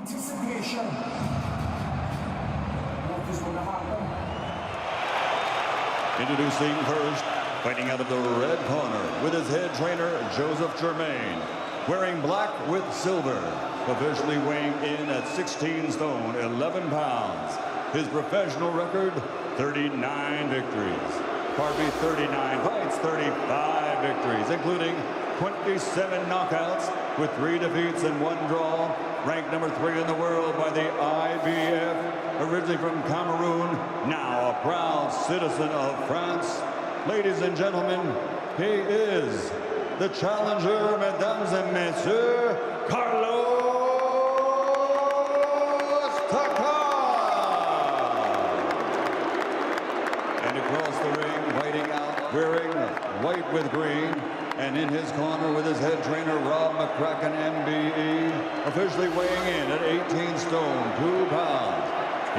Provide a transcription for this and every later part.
anticipation. What is going to happen? Introducing first, fighting out of the red corner with his head trainer, Joseph Germain. Wearing black with silver, officially weighing in at 16 stone, 11 pounds. His professional record, 39 victories. Pardon me, 39 fights, 35 victories, including 27 knockouts with 3 defeats and 1 draw. Ranked number 3 in the world by the IBF. Originally from Cameroon, now a proud citizen of France. Ladies and gentlemen, he is the challenger, mesdames et messieurs, Caclos Takam. And across the ring, fighting out, wearing white with green. And in his corner with his head trainer, Rob McCracken, MBE, officially weighing in at 18 stone, 2 pounds.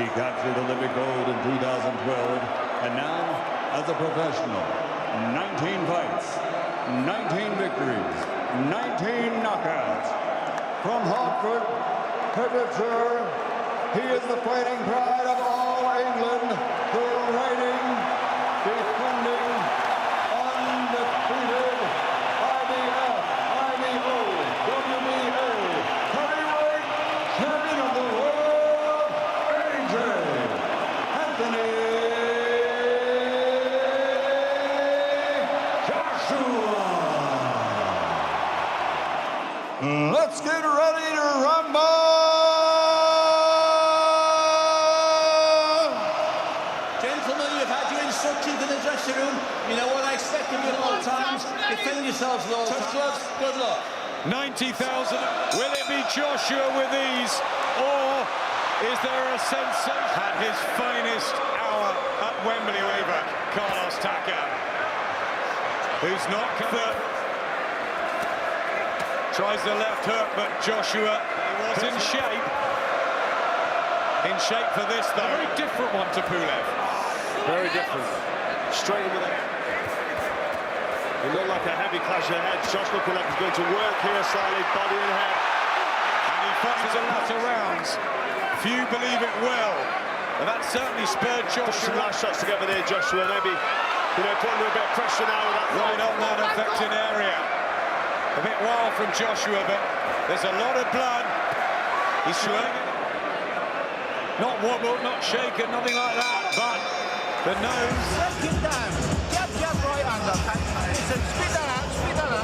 He captured Olympic gold in 2012, and now, as a professional, 19 fights, 19 victories, 19 knockouts. From Hartford, Hertfordshire, he is the fighting pride of all England, the reigning, defending, undefeated IBF, IBO, WBA, heavyweight champion of the world, AJ Anthony Joshua. Let's get ready to rumble! Gentlemen, you've had your instructions in the dressing room. You know what I expect of you at all times. Defend yourselves at all times. Gloves, good luck. 90,000. Will it be Joshua with ease, or is there a sensation? Had his finest hour at Wembley Weaver, Carlos Takam, who's not covered. Tries the left hook, but Joshua was in shape. In shape for this, though. A very different one to Pulev. Very different. Straight in with it. It looked like a heavy clash of heads. Josh looking like he's going to work here slightly, body and head. And he fights a lot of rounds. Few believe it will. But that certainly spurred Joshua. Some nice shots together there, Joshua. Maybe, putting a little bit of pressure now with that. Right on that affected area. A bit wild from Joshua, but there's a lot of blood. He's showing it. Not wobbled, not shaken, nothing like that, but the nose. Let's get down. Jab, right under. Listen, spit that out,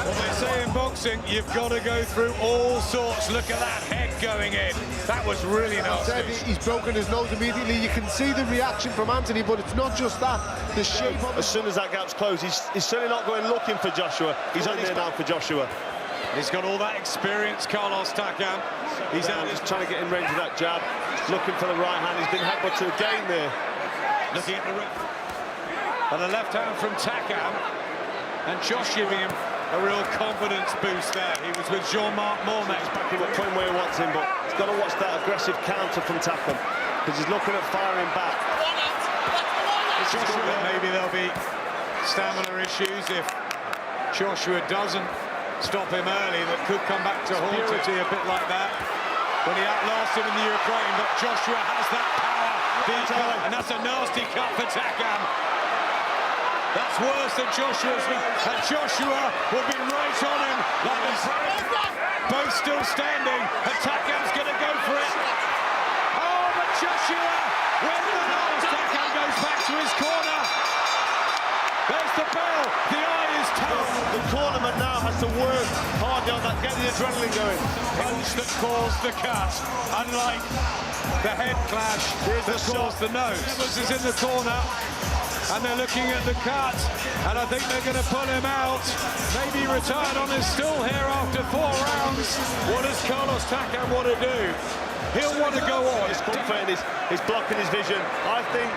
Well, they say in boxing, you've got to go through all sorts. Look at that head going in. That was really nasty. He's broken his nose immediately. You can see the reaction from Anthony, but it's not just that. The shape of As soon as that gap's closed, he's certainly not going looking for Joshua. He's only there now for Joshua. He's got all that experience, Carlos Takam. He's out just trying to get in range of that jab, looking for the right hand. He's been headbutted again there. Looking at the left hand from Takam, and Josh giving him a real confidence boost there. He was with Jean-Marc Mormet. He's back in the point where he wants him, but he's got to watch that aggressive counter from Takam, because he's looking at firing back. Joshua, maybe there'll be stamina issues if Joshua doesn't stop him early. That could come back to haunt it a bit like that when he outlasts him in the Ukraine. But Joshua has that power, and that's a nasty cut for Takam. That's worse than Joshua's, and Joshua will be right on him. Both still standing, and Takam's going to go for it. Oh, but Joshua, when Takam goes back to his corner. There's the bell. The eye is tough. The tournament now has to work hard on that, get the adrenaline going. Punch that caused the cut, unlike the head clash that caused the nose. Evans is in the corner, and they're looking at the cut, and I think they're going to pull him out. Maybe retired on his stool here after 4 rounds. What does Carlos Takam want to do? He'll want to go on. His comfort, he's blocking his vision. I think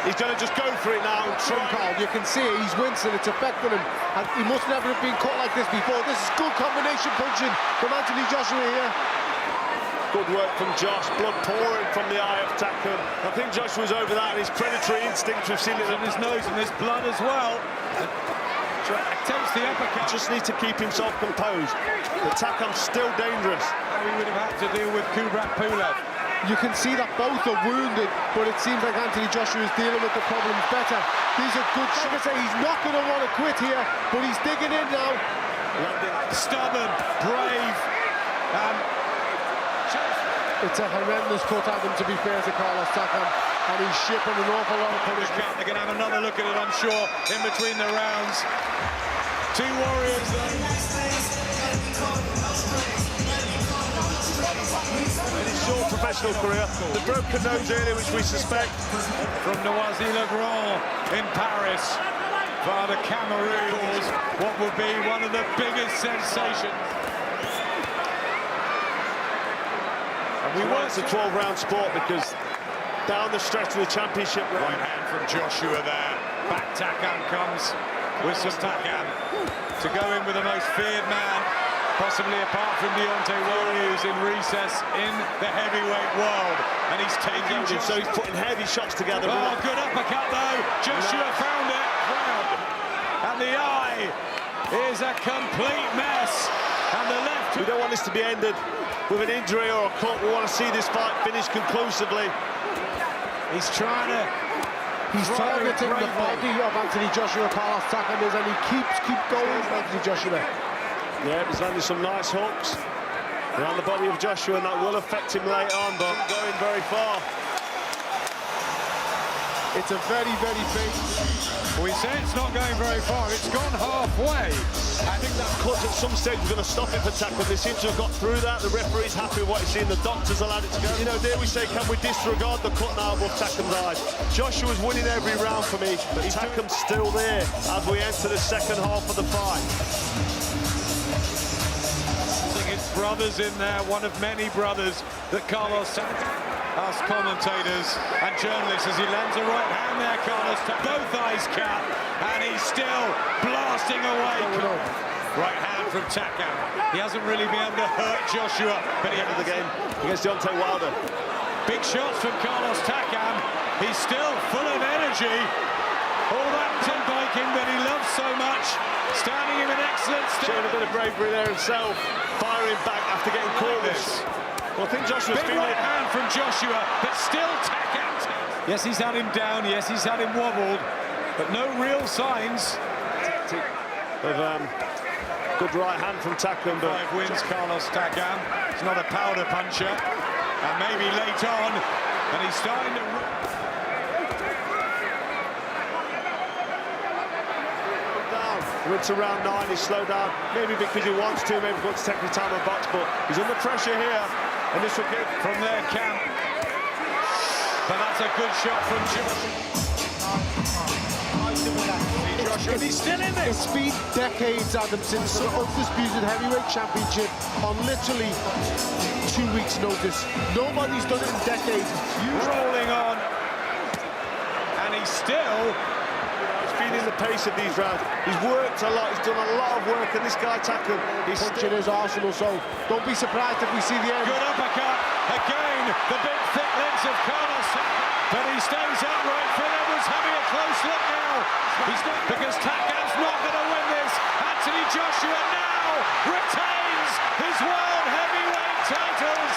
he's going to just go for it now. Carl, you can see he's wincing, it's affecting him, and he must never have been caught like this before. This is good combination punching from Anthony Joshua here. Good work from Josh, blood pouring from the eye of Takam. I think Joshua's over that, and his predatory instinct, we've seen it in his nose, and there's blood as well. Attempts the uppercut. Just needs to keep himself composed. But Takam's still dangerous. We would have had to deal with Kubrat Pulev. You can see that both are wounded, but it seems like Anthony Joshua is dealing with the problems better. These are good shots. He's not going to want to quit here, but he's digging in now. Stubborn, brave. It's a horrendous cut at him, to be fair to Carlos Takam, and he's shipping an awful lot of punishment. They're going to have another look at it, I'm sure, in between the rounds. Two warriors In his short professional career, the broken nose earlier, which we suspect. from Noisy-le-Grand in Paris. Father Cameroon, what will be one of the biggest sensations. We want it's a 12-round sport because down the stretch of the championship Right hand from Joshua there. Back Takam comes with some Takam to go in with the most feared man, possibly apart from Deontay Wilder, who's in recess in the heavyweight world. And he's taking Joshua. So he's putting heavy shots together. Oh, good uppercut though. Joshua found it. And the eye is a complete mess. And the left. We don't want this to be ended with an injury or a cut. We want to see this fight finished conclusively. He's trying to... He's targeting the body of Anthony Joshua, Carlos Takam is, and he keeps going, Anthony Joshua. Yeah, he's landing some nice hooks around the body of Joshua, and that will affect him late on, but going very far. It's a very, very big... We say it's not going very far. It's gone halfway. I think that cut at some stage is going to stop it for Takam. They seem to have got through that. The referee's happy with what he's seen. The doctors allowed it to go. You know, dare we say, can we disregard the cut now above Takam's eyes? Joshua's winning every round for me, but Takam's still there as we enter the second half of the fight. I think it's brothers in there, one of many brothers that Carlos Takam. Us commentators and journalists as he lands a right hand there, Carlos. Both eyes cut, and he's still blasting away. Right hand from Takam. He hasn't really been able to hurt Joshua, but he ended The game against Deontay Wilder. Big shots from Carlos Takam. He's still full of energy. All that tin biking that he loves so much. Standing in an excellent state. Showing a bit of bravery there himself. Firing back after getting caught. Well, I think Joshua's big right hand from Joshua, but still Takam. Yes, he's had him down. Yes, he's had him wobbled, but no real signs of good right hand from Takam. But 5 wins Carlos Takam. He's not a powder puncher, and maybe late on, and he's starting to. We're to round 9. He's slowed down, maybe because he wants to, maybe wants to take the time on box, but he's under pressure here. And this will get from their camp. But that's a good shot from Joshua. He's still in this. It's been decades, Adam, since the undisputed heavyweight championship on literally 2 weeks' notice. Nobody's done it in decades. Rolling on. And he's still... in the pace of these rounds. He's worked a lot, he's done a lot of work, and this guy Takam, he's punching his arsenal, so don't be surprised if we see the end. Good uppercut, again, the big thick legs of Carlos, but he stays upright. Philip was having a close look now. Because Takam's not going to win this. Anthony Joshua now retains his world heavyweight titles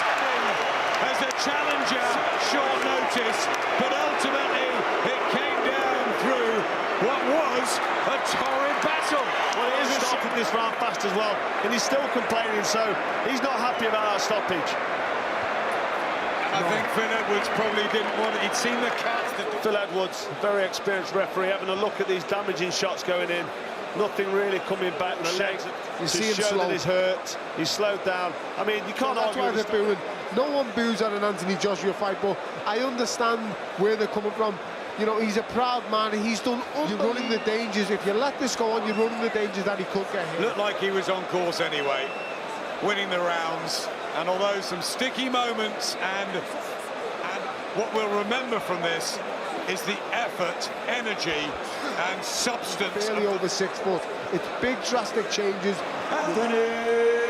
as a challenger. Short notice, but ultimately it came down through what was a torrid battle. Well, it isn't stopping this round fast as well, and he's still complaining, so he's not happy about that stoppage. I think Phil Edwards probably didn't want it. He'd seen the cuts. Phil Edwards, very experienced referee, having a look at these damaging shots going in. Nothing really coming back in the legs you to see him show slow. that he's hurt. He's slowed down. I mean, you can't That's argue why with they're booing. No one boos at an Anthony Joshua fight, but I understand where they're coming from. You know, he's a proud man. He's done. You're running the dangers. If you let this go on, you're running the dangers that he could get hit. Looked like he was on course anyway, winning the rounds. And although some sticky moments, and what we'll remember from this is the effort, energy, and substance. Barely over 6 foot. It's big, drastic changes. Anthony